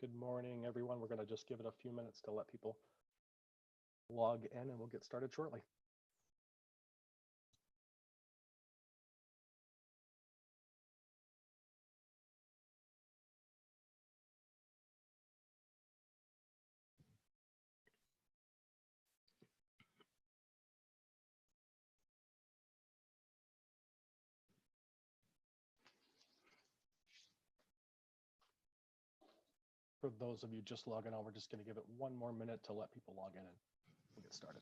Good morning, everyone. We're going to just give it a few minutes to let people log in and we'll get started shortly. For those of you just logging on, we're just going to give it one more minute to let people log in and we'll get started.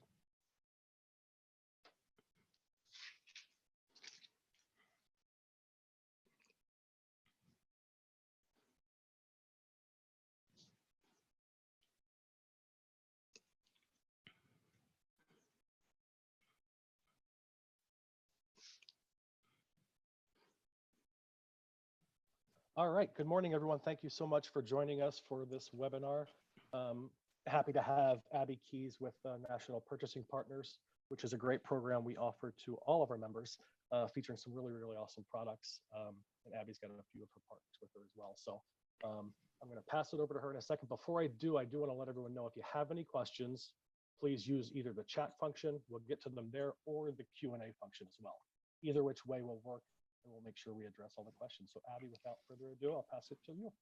All right, good morning, everyone. Thank you so much for joining us for this webinar. Happy to have Abby Keys with National Purchasing Partners, which is a great program we offer to all of our members, featuring some really, really awesome products. And Abby's got a few of her partners with her as well. So I'm going to pass it over to her in a second. Before I do want to let everyone know if you have any questions, please use either the chat function, we'll get to them there, or the Q&A function as well. Either which way will work, and we'll make sure we address all the questions. So Abby, without further ado, I'll pass it to you.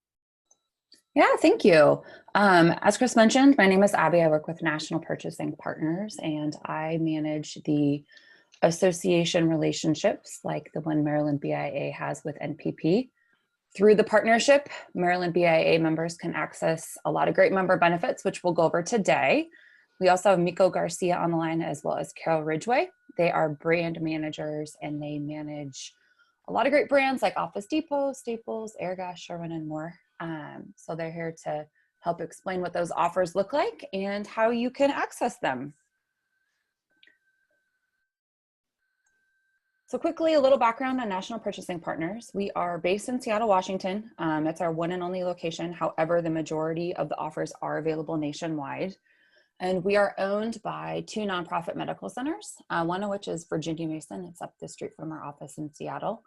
Yeah, thank you. As Chris mentioned, my name is Abby. I work with National Purchasing Partners, and I manage the association relationships like the one Maryland BIA has with NPP. Through the partnership, Maryland BIA members can access a lot of great member benefits, which we'll go over today. We also have Miko Garcia on the line, as well as Carol Ridgway. They are brand managers, and they manage a lot of great brands like Office Depot, Staples, Airgas, Sherwin, and more. So they're here to help explain what those offers look like and how you can access them. So quickly, a little background on National Purchasing Partners. We are based in Seattle, Washington. It's our one and only location. However, the majority of the offers are available nationwide. And we are owned by two nonprofit medical centers, one of which is Virginia Mason. It's up the street from our office in Seattle.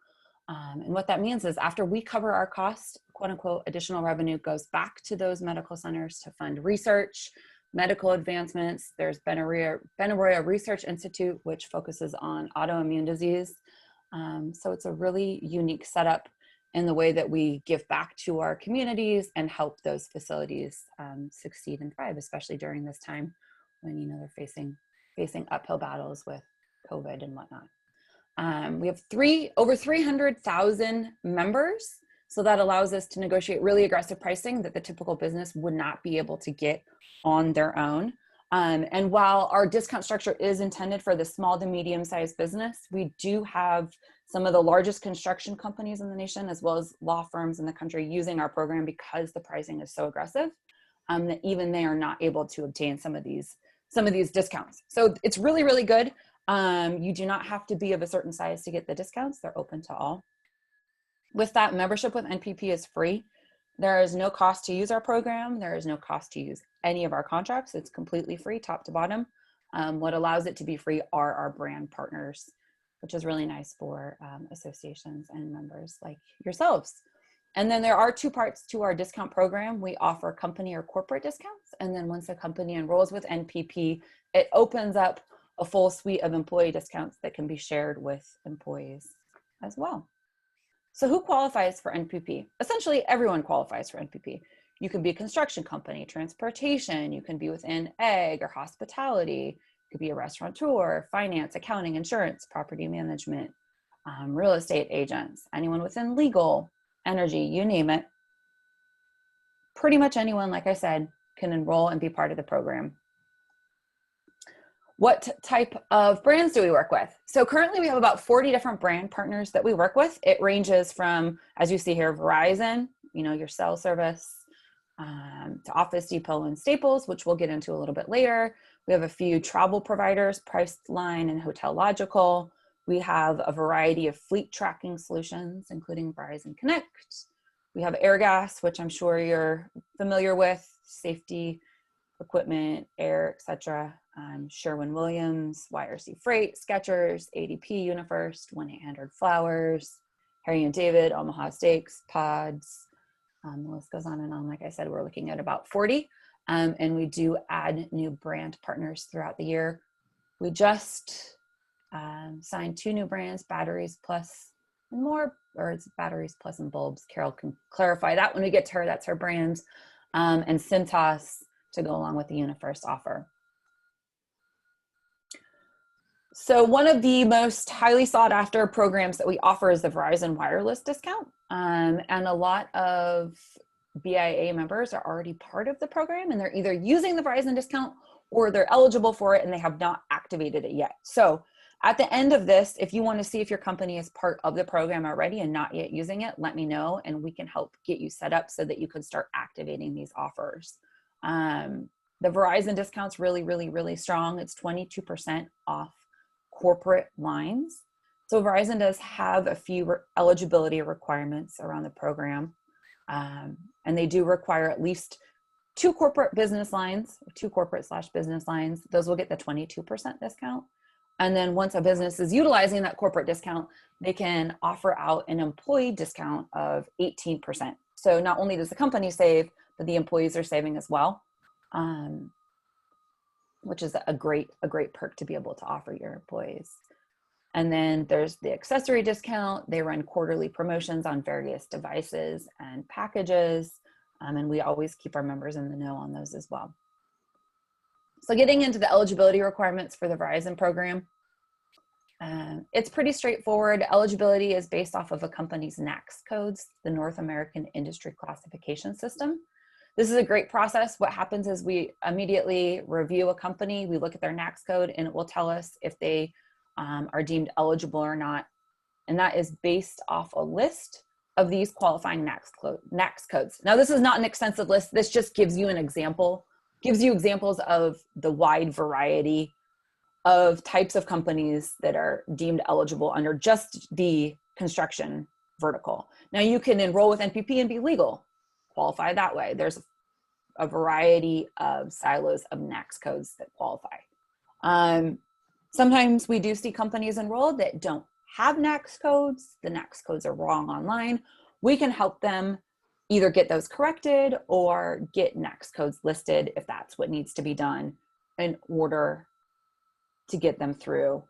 And what that means is after we cover our cost, quote unquote, additional revenue goes back to those medical centers to fund research, medical advancements. There's Benaroya Research Institute, which focuses on autoimmune disease. So it's a really unique setup in the way that we give back to our communities and help those facilities succeed and thrive, especially during this time when they're facing uphill battles with COVID and whatnot. We have over 300,000 members, so that allows us to negotiate really aggressive pricing that the typical business would not be able to get on their own. And while our discount structure is intended for the small to medium-sized business, we do have some of the largest construction companies in the nation, as well as law firms in the country, using our program because the pricing is so aggressive that even they are not able to obtain some of these discounts. So it's really, really good. You do not have to be of a certain size to get the discounts. They're open to all. With that, membership with NPP is free. There is no cost to use our program. There is no cost to use any of our contracts. It's completely free, top to bottom. What allows it to be free are our brand partners, which is really nice for associations and members like yourselves. And then there are two parts to our discount program. We offer company or corporate discounts. And then once a company enrolls with NPP, it opens up a full suite of employee discounts that can be shared with employees as well. So who qualifies for NPP? Essentially, everyone qualifies for NPP. You can be a construction company, transportation, you can be within ag or hospitality, you could be a restaurateur, finance, accounting, insurance, property management, real estate agents, anyone within legal, energy, you name it. Pretty much anyone, like I said, can enroll and be part of the program. What type of brands do we work with? So currently we have about 40 different brand partners that we work with. It ranges from, as you see here, Verizon, your cell service, to Office Depot and Staples, which we'll get into a little bit later. We have a few travel providers, Priceline and Hotel Logical. We have a variety of fleet tracking solutions, including Verizon Connect. We have Airgas, which I'm sure you're familiar with, safety equipment, air, etc. Sherwin-Williams, YRC Freight, Skechers, ADP, UniFirst, 1-800-Flowers, Harry & David, Omaha Steaks, Pods, The list goes on and on. Like I said, we're looking at about 40, and we do add new brand partners throughout the year. We just signed 2 new brands, Batteries Plus and More, or it's Batteries Plus and Bulbs. Carol can clarify that when we get to her. That's her brand. And Cintas to go along with the UniFirst offer. So one of the most highly sought after programs that we offer is the Verizon Wireless discount. And a lot of BIA members are already part of the program, and they're either using the Verizon discount or they're eligible for it and they have not activated it yet. So at the end of this, if you want to see if your company is part of the program already and not yet using it, let me know and we can help get you set up so that you can start activating these offers. The Verizon discount's really, really, really strong. It's 22% off corporate lines. So Verizon does have a few eligibility requirements around the program. And they do require at least 2 corporate business lines, 2 corporate/business lines. Those will get the 22% discount. And then once a business is utilizing that corporate discount, they can offer out an employee discount of 18%. So not only does the company save, but the employees are saving as well, which is a great perk to be able to offer your employees. And then there's the accessory discount. They run quarterly promotions on various devices and packages. And we always keep our members in the know on those as well. So getting into the eligibility requirements for the Verizon program, it's pretty straightforward. Eligibility is based off of a company's NAICS codes, the North American Industry Classification System. This is a great process. What happens is we immediately review a company, we look at their NAICS code, and it will tell us if they are deemed eligible or not. And that is based off a list of these qualifying NAICS codes. Now, this is not an extensive list. This just gives you an example, gives you examples of the wide variety of types of companies that are deemed eligible under just the construction vertical. Now, you can enroll with NPP and be legal, qualify that way. There's a variety of silos of NAICS codes that qualify. Sometimes we do see companies enrolled that don't have NAICS codes. The NAICS codes are wrong online. We can help them either get those corrected or get NAICS codes listed if that's what needs to be done in order to get them through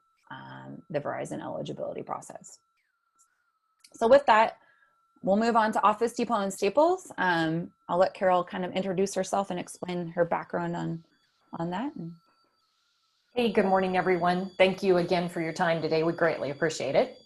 the Verizon eligibility process. So with that, we'll move on to Office Depot and Staples. I'll let Carol kind of introduce herself and explain her background on that. Hey, good morning, everyone. Thank you again for your time today. We greatly appreciate it.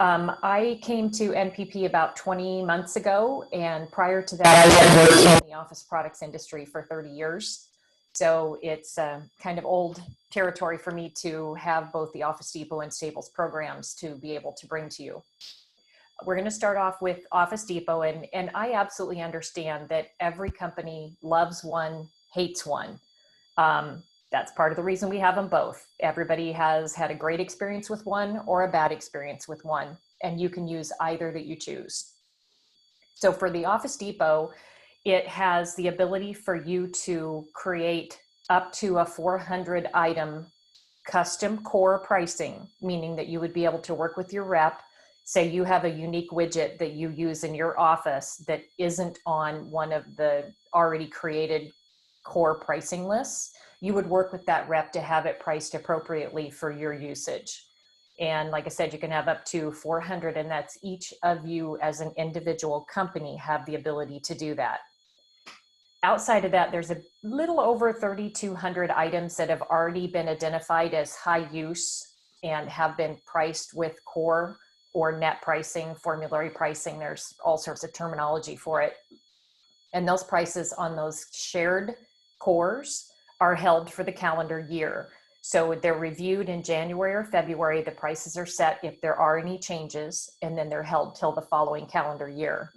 I came to NPP about 20 months ago, and prior to that, I had worked in the office products industry for 30 years. So it's kind of old territory for me to have both the Office Depot and Staples programs to be able to bring to you. We're going to start off with Office Depot, and I absolutely understand that every company loves one, hates one. That's part of the reason we have them both. Everybody has had a great experience with one or a bad experience with one, and you can use either that you choose. So for the Office Depot, it has the ability for you to create up to a 400 item custom core pricing, meaning that you would be able to work with your rep. Say you have a unique widget that you use in your office that isn't on one of the already created core pricing lists. You would work with that rep to have it priced appropriately for your usage. And like I said, you can have up to 400, and that's each of you as an individual company have the ability to do that. Outside of that, there's a little over 3,200 items that have already been identified as high use and have been priced with core or net pricing, formulary pricing. There's all sorts of terminology for it. And those prices on those shared cores are held for the calendar year. So they're reviewed in January or February. The prices are set if there are any changes, and then they're held till the following calendar year.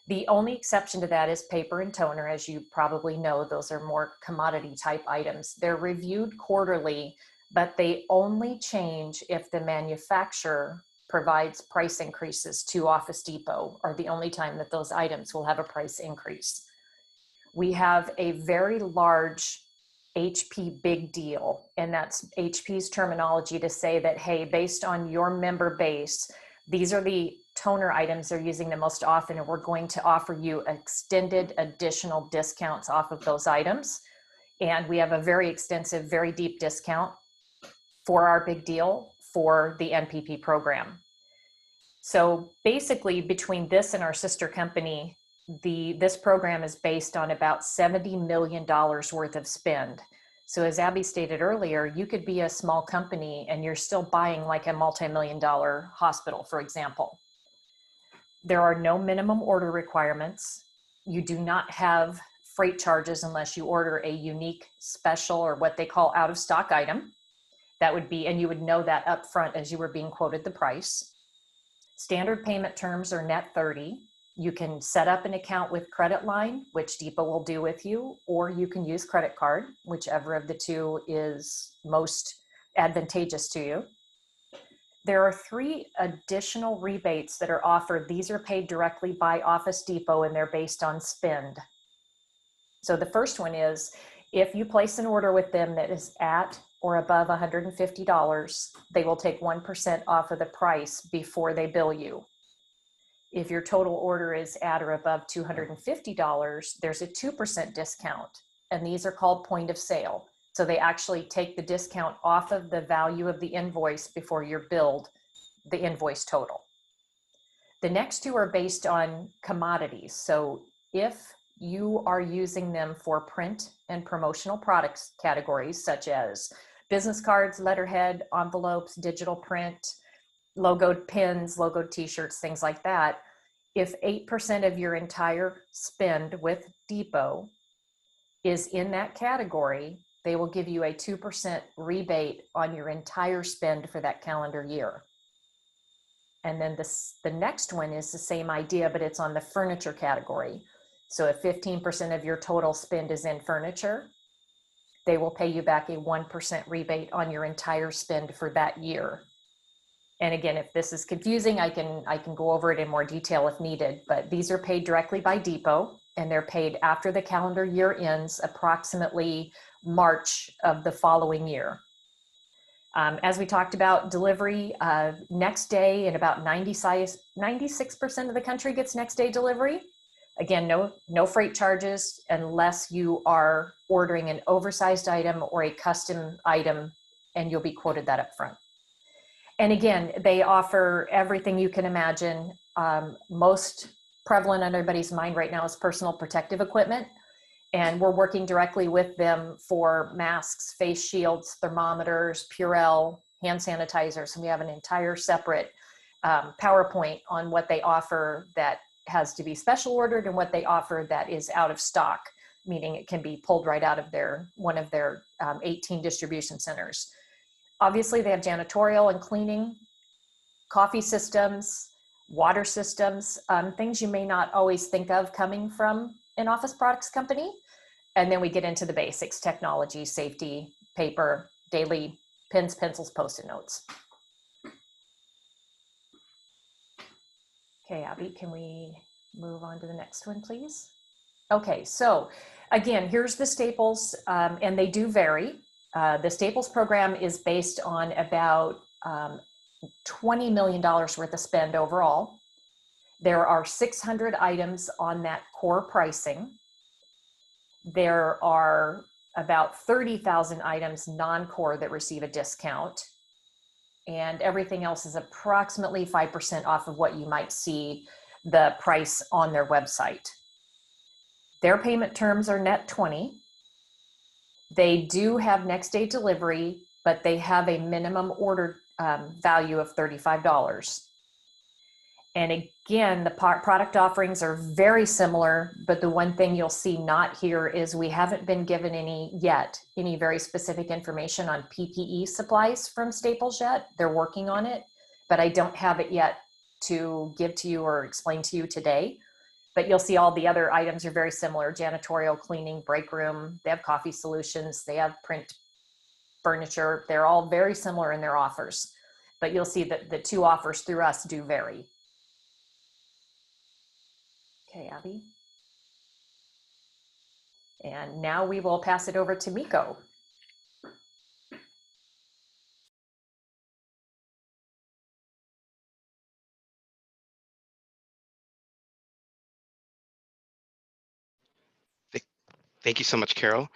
The only exception to that is paper and toner. As you probably know, those are more commodity type items. They're reviewed quarterly, but they only change if the manufacturer provides price increases to Office Depot, are the only time that those items will have a price increase. We have a very large HP big deal, and that's HP's terminology to say that, hey, based on your member base, these are the toner items they're using the most often, and we're going to offer you extended additional discounts off of those items. And we have a very extensive, very deep discount for our big deal for the NPP program. So basically, between this and our sister company, this program is based on about $70 million worth of spend. So as Abby stated earlier, you could be a small company and you're still buying like a multi-million-dollar hospital, for example. There are no minimum order requirements. You do not have freight charges unless you order a unique special or what they call out of stock item. That would be, and you would know that up front as you were being quoted the price. Standard payment terms are net 30. You can set up an account with credit line, which Depot will do with you, or you can use credit card, whichever of the two is most advantageous to you. There are 3 additional rebates that are offered. These are paid directly by Office Depot and they're based on spend. So the first one is, if you place an order with them that is at or above $150, they will take 1% off of the price before they bill you. If your total order is at or above $250, there's a 2% discount, and these are called point of sale. So they actually take the discount off of the value of the invoice before you're billed the invoice total. The next 2 are based on commodities. So if you are using them for print and promotional products categories, such as business cards, letterhead, envelopes, digital print, logoed pins, logoed t-shirts, things like that, if 8% of your entire spend with Depot is in that category, they will give you a 2% rebate on your entire spend for that calendar year. And then the next one is the same idea, but it's on the furniture category. So if 15% of your total spend is in furniture, they will pay you back a 1% rebate on your entire spend for that year. And again, if this is confusing, I can go over it in more detail if needed, but these are paid directly by Depot and they're paid after the calendar year ends, approximately March of the following year. As we talked about, delivery next day, in about 96% of the country gets next day delivery. Again, no freight charges unless you are ordering an oversized item or a custom item, and you'll be quoted that up front. And again, they offer everything you can imagine. Most prevalent on everybody's mind right now is personal protective equipment. And we're working directly with them for masks, face shields, thermometers, Purell, hand sanitizers. And we have an entire separate PowerPoint on what they offer that has to be special ordered and what they offer that is out of stock, meaning it can be pulled right out of one of their 18 distribution centers. Obviously, they have janitorial and cleaning, coffee systems, water systems, things you may not always think of coming from an office products company. And then we get into the basics: technology, safety, paper, daily pens, pencils, Post-it notes. Okay, Abby, can we move on to the next one, please? Okay, so again, here's the staples, and they do vary. The staples program is based on about $20 million worth of spend overall. There are 600 items on that core pricing. There are about 30,000 items non-core that receive a discount, and everything else is approximately 5% off of what you might see the price on their website. Their payment terms are net 20. They do have next day delivery, but they have a minimum order value of $35. And again, the product offerings are very similar, but the one thing you'll see not here is we haven't been given any very specific information on PPE supplies from Staples yet. They're working on it, but I don't have it yet to give to you or explain to you today. But you'll see all the other items are very similar: janitorial, cleaning, break room. They have coffee solutions. They have print furniture. They're all very similar in their offers, but you'll see that the 2 offers through us do vary. Okay, Abby. And now we will pass it over to Miko. Thank you so much, Carol.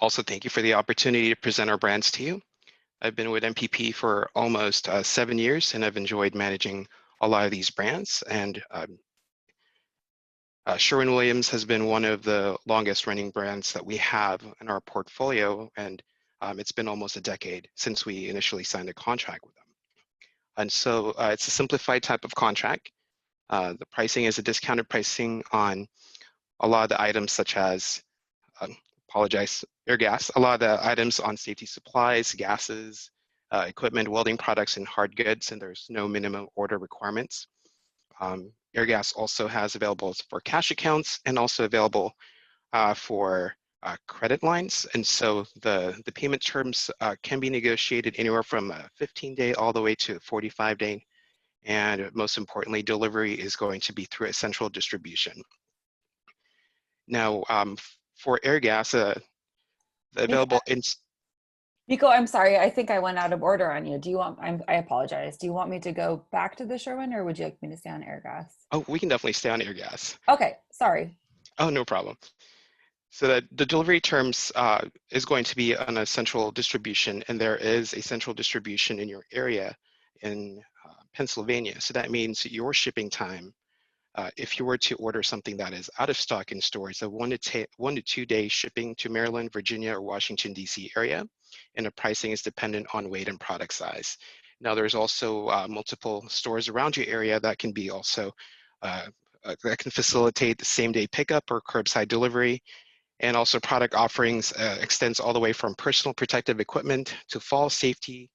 Also, thank you for the opportunity to present our brands to you. I've been with NPP for almost 7 years, and I've enjoyed managing a lot of these brands. And Sherwin-Williams has been one of the longest running brands that we have in our portfolio, and it's been almost a decade since we initially signed a contract with them. And so it's a simplified type of contract. The pricing is a discounted pricing on a lot of the items such as, air gas, a lot of the items on safety supplies, gases, equipment, welding products, and hard goods, and there's no minimum order requirements. Air gas also has available for cash accounts and also available for credit lines. And so the payment terms can be negotiated anywhere from a 15-day all the way to a 45-day. And most importantly, delivery is going to be through a central distribution. Now, for air gas, the available Nico, I'm sorry. I think I went out of order on you. Do you want, I apologize. Do you want me to go back to the Sherwin, or would you like me to stay on air gas? Oh, we can definitely stay on air gas. Okay, sorry. Oh, no problem. So the delivery terms is going to be on a central distribution, and there is a central distribution in your area in Pennsylvania. So that means your shipping time, if you were to order something that is out of stock in stores, a 1 to 2 day shipping to Maryland, Virginia, or Washington, D.C. area, and the pricing is dependent on weight and product size. Now, there's also multiple stores around your area that can be also, that can facilitate the same day pickup or curbside delivery. And also product offerings extends all the way from personal protective equipment to fall safety,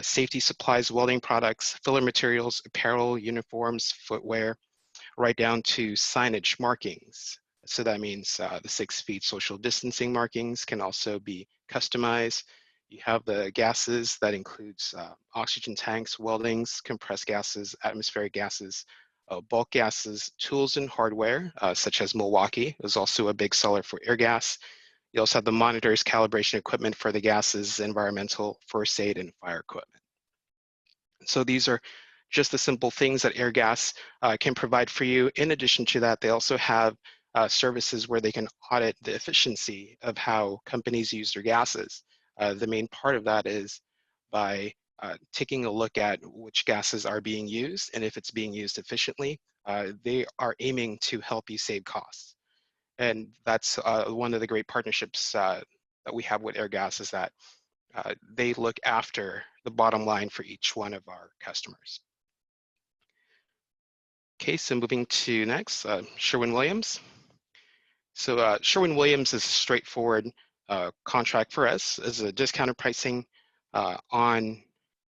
safety supplies, welding products, filler materials, apparel, uniforms, footwear, right down to signage markings. So that means the 6 feet social distancing markings can also be customized. You have the gases that includes oxygen tanks, weldings, compressed gases, atmospheric gases, bulk gases, tools and hardware, such as Milwaukee is also a big seller for air gas. You also have the monitors, calibration equipment for the gases, environmental, first aid, and fire equipment. So these are just the simple things that air gas can provide for you. In addition to that, they also have services where they can audit the efficiency of how companies use their gases. The main part of that is by taking a look at which gases are being used, and if it's being used efficiently, they are aiming to help you save costs. And that's one of the great partnerships that we have with Airgas, is that they look after the bottom line for each one of our customers. Okay, so moving to next, Sherwin-Williams. So Sherwin-Williams is a straightforward contract for us as a discounted pricing on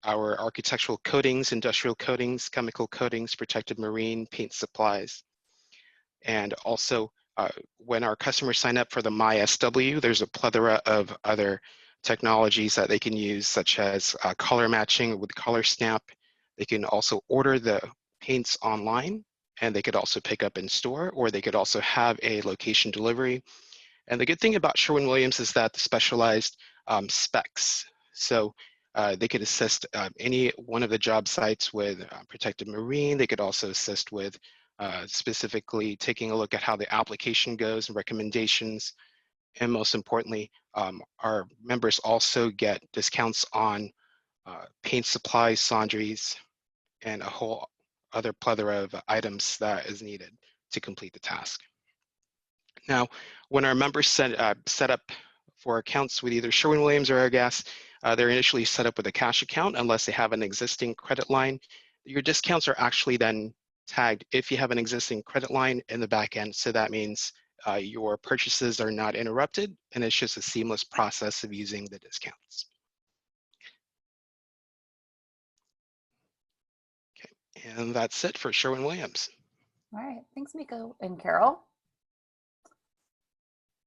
our architectural coatings, industrial coatings, chemical coatings, protected marine, paint supplies. And also when our customers sign up for the MySW, there's a plethora of other technologies that they can use, such as color matching with Color Snap. They can also order the paints online, and they could also pick up in store, or they could also have a location delivery. And the good thing about Sherwin-Williams is that the specialized specs. So they could assist any one of the job sites with protected marine. They could also assist with specifically taking a look at how the application goes and recommendations. And most importantly, our members also get discounts on paint supplies, sundries, and a whole other plethora of items that is needed to complete the task. Now, when our members set up for accounts with either Sherwin-Williams or Airgas, they're initially set up with a cash account unless they have an existing credit line. Your discounts are actually then tagged if you have an existing credit line in the back end. So that means your purchases are not interrupted, and it's just a seamless process of using the discounts. Okay, and that's it for Sherwin-Williams. All right, thanks, Miko and Carol.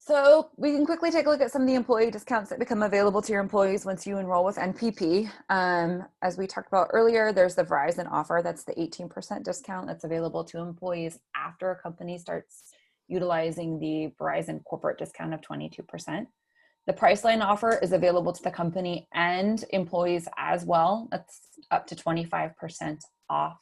So we can quickly take a look at some of the employee discounts that become available to your employees once you enroll with NPP. As we talked about earlier, there's the Verizon offer. That's the 18% discount that's available to employees after a company starts utilizing the Verizon corporate discount of 22%. The Priceline offer is available to the company and employees as well. That's up to 25% off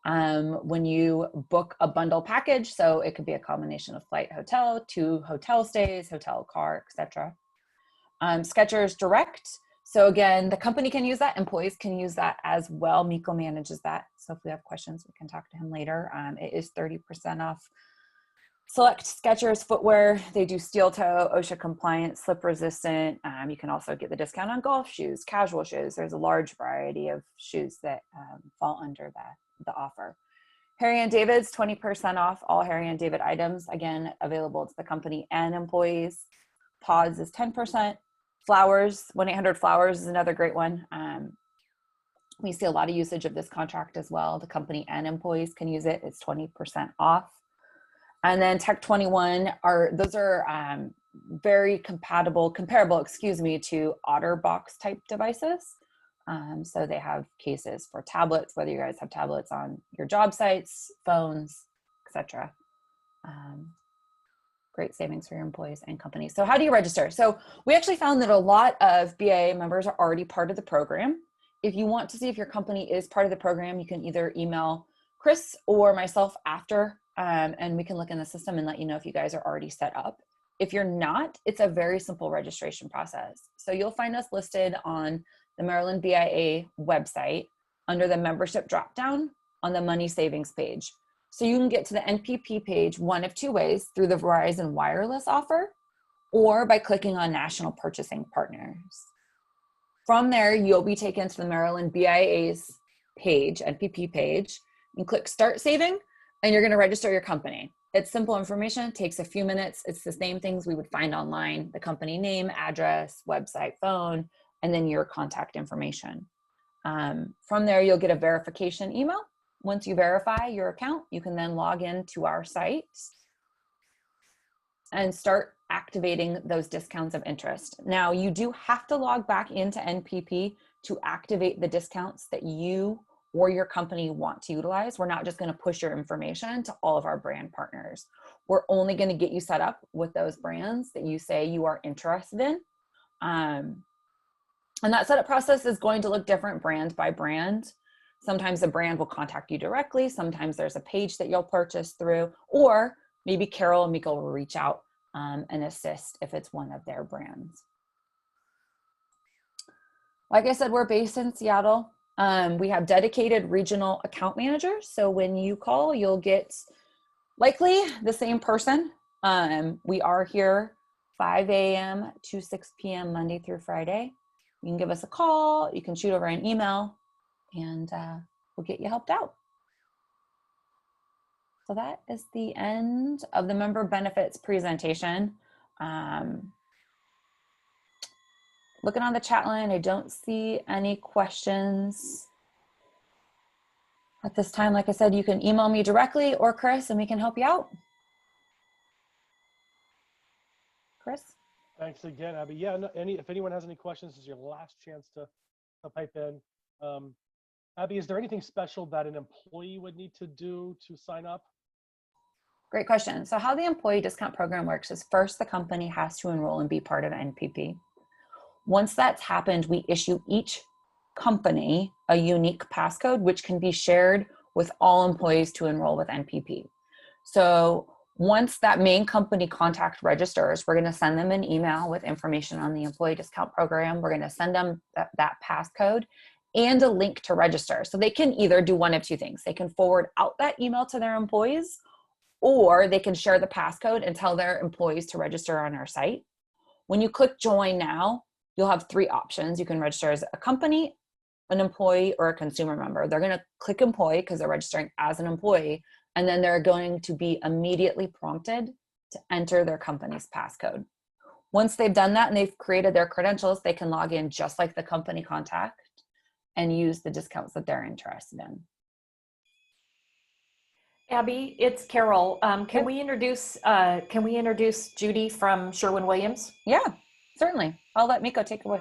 When you book a bundle package, so it could be a combination of flight, hotel, 2 hotel stays, hotel, car, etc. Skechers Direct. So again, the company can use that, employees can use that as well. Miko manages that. So if we have questions, we can talk to him later. It is 30% off select Skechers footwear. They do steel toe, OSHA compliant, slip resistant. You can also get the discount on golf shoes, casual shoes. There's a large variety of shoes that fall under the offer. Harry and David's 20% off all Harry and David items. Again, available to the company and employees. Pods is 10%. Flowers, 1-800-Flowers is another great one. We see a lot of usage of this contract as well. The company and employees can use it. It's 20% off. And then Tech 21 those are very comparable, to OtterBox type devices. So they have cases for tablets, whether you guys have tablets on your job sites, phones, etc. Great savings for your employees and companies. So how do you register? So we actually found that a lot of BIA members are already part of the program. If you want to see if your company is part of the program, you can either email Chris or myself after, and we can look in the system and let you know if you guys are already set up. If you're not, it's a very simple registration process. So you'll find us listed on the Maryland BIA website under the membership dropdown on the money savings page. So you can get to the NPP page one of 2 ways, through the Verizon wireless offer or by clicking on National Purchasing Partners. From there, you'll be taken to the Maryland BIA's page, NPP page, and click Start Saving, and you're gonna register your company. It's simple information, takes a few minutes. It's the same things we would find online: the company name, address, website, phone, and then your contact information. From there, you'll get a verification email. Once you verify your account, you can then log in to our site and start activating those discounts of interest. Now, you do have to log back into NPP to activate the discounts that you or your company want to utilize. We're not just going to push your information to all of our brand partners. We're only going to get you set up with those brands that you say you are interested in. And that setup process is going to look different brand by brand. Sometimes a brand will contact you directly. Sometimes there's a page that you'll purchase through, or maybe Carol and Miko will reach out and assist if it's one of their brands. Like I said, we're based in Seattle. We have dedicated regional account managers. So when you call, you'll get likely the same person. We are here 5 a.m. to 6 p.m. Monday through Friday. You can give us a call, you can shoot over an email, and we'll get you helped out. So that is the end of the member benefits presentation. Looking on the chat line, I don't see any questions at this time. Like I said, you can email me directly or Chris, and we can help you out. Chris? Thanks again, Abby. Yeah, no, if anyone has any questions, this is your last chance to pipe in. Abby, is there anything special that an employee would need to do to sign up? Great question. So how the employee discount program works is, first, the company has to enroll and be part of NPP. Once that's happened, we issue each company a unique passcode, which can be shared with all employees to enroll with NPP. So once that main company contact registers, we're going to send them an email with information on the employee discount program. We're going to send them that passcode and a link to register. So they can either do one of 2 things. They can forward out that email to their employees, or they can share the passcode and tell their employees to register on our site. When you click Join Now, you'll have 3 options. You can register as a company, an employee, or a consumer member. They're going to click employee because they're registering as an employee, and then they're going to be immediately prompted to enter their company's passcode. Once they've done that and they've created their credentials, they can log in just like the company contact and use the discounts that they're interested in. Abby, it's Carol. Can we introduce Judy from Sherwin-Williams? Yeah, certainly. I'll let Miko take it away.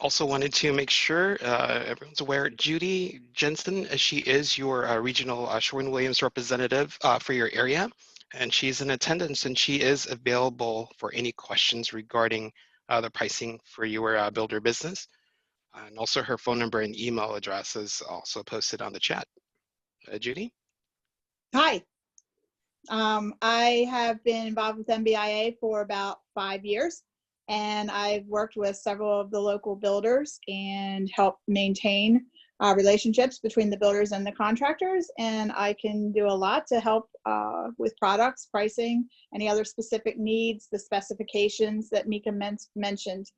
Also wanted to make sure everyone's aware, Judy Jensen, she is your regional Sherwin-Williams representative for your area, and she's in attendance, and she is available for any questions regarding the pricing for your builder business. And also her phone number and email address is also posted on the chat. Judy? Hi. I have been involved with MBIA for about 5 years, and I've worked with several of the local builders and helped maintain relationships between the builders and the contractors. And I can do a lot to help with products, pricing, any other specific needs, the specifications that Mika mentioned.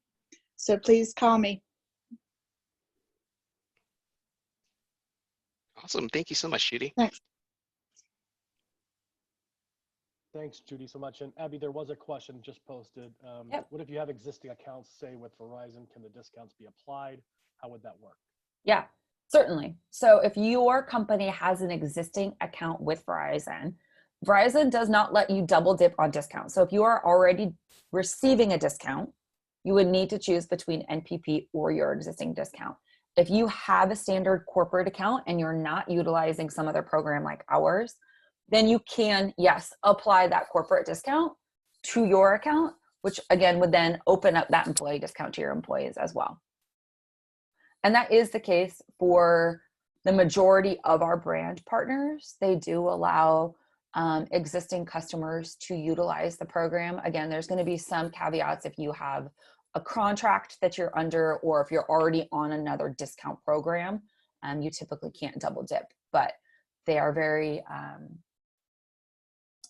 So please call me. Awesome. Thank you so much, Judy. Thanks. Thanks, Judy, so much. And Abby, there was a question just posted. Yep. What if you have existing accounts, say with Verizon, can the discounts be applied? How would that work? Yeah, certainly. So if your company has an existing account with Verizon, Verizon does not let you double dip on discounts. So if you are already receiving a discount, you would need to choose between NPP or your existing discount. If you have a standard corporate account and you're not utilizing some other program like ours, then you can, yes, apply that corporate discount to your account, which again would then open up that employee discount to your employees as well. And that is the case for the majority of our brand partners. They do allow existing customers to utilize the program. Again, there's going to be some caveats if you have a contract that you're under, or if you're already on another discount program, you typically can't double dip, but they are very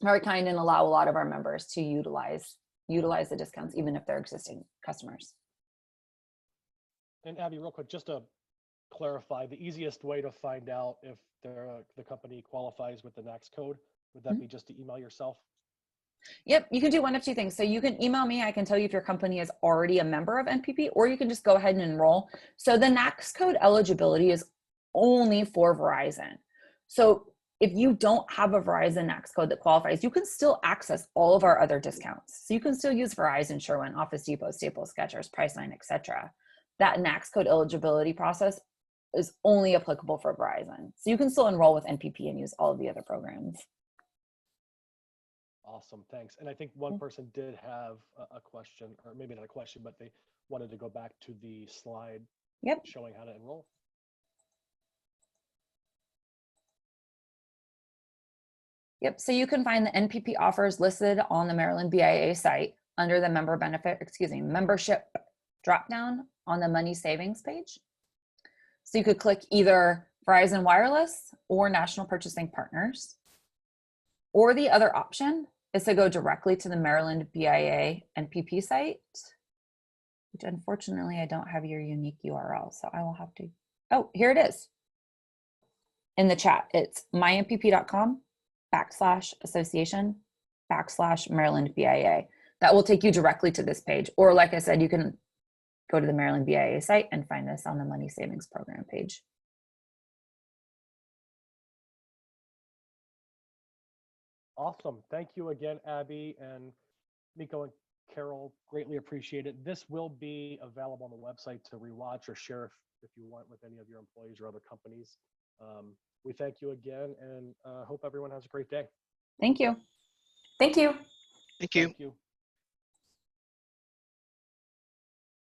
kind and allow a lot of our members to utilize the discounts, even if they're existing customers. And Abby, real quick, just to clarify, the easiest way to find out if the company qualifies with the NACS code, would that be just to email yourself? Yep, you can do one of two things. So you can email me. I can tell you if your company is already a member of NPP, or you can just go ahead and enroll. So the NACS code eligibility is only for Verizon. So if you don't have a Verizon NACS code that qualifies, you can still access all of our other discounts. So you can still use Verizon, Sherwin, Office Depot, Staples, Skechers, Priceline, etc. That NACS code eligibility process is only applicable for Verizon. So you can still enroll with NPP and use all of the other programs. Awesome, thanks. And I think one person did have a question, or maybe not a question, but they wanted to go back to the slide showing how to enroll. Yep, so you can find the NPP offers listed on the Maryland BIA site under the membership dropdown on the money savings page. So you could click either Verizon Wireless or National Purchasing Partners. Or the other option is to go directly to the Maryland BIA NPP site, which unfortunately I don't have your unique URL, so I will have to, oh, here it is. In the chat, it's mynpp.com/association/Maryland BIA. That will take you directly to this page. Or like I said, you can go to the Maryland BIA site and find this on the Money Savings Program page. Awesome. Thank you again, Abby and Miko and Carol. Greatly appreciate it. This will be available on the website to rewatch or share if you want with any of your employees or other companies. We thank you again and hope everyone has a great day. Thank you. Thank you. Thank you. Thank you.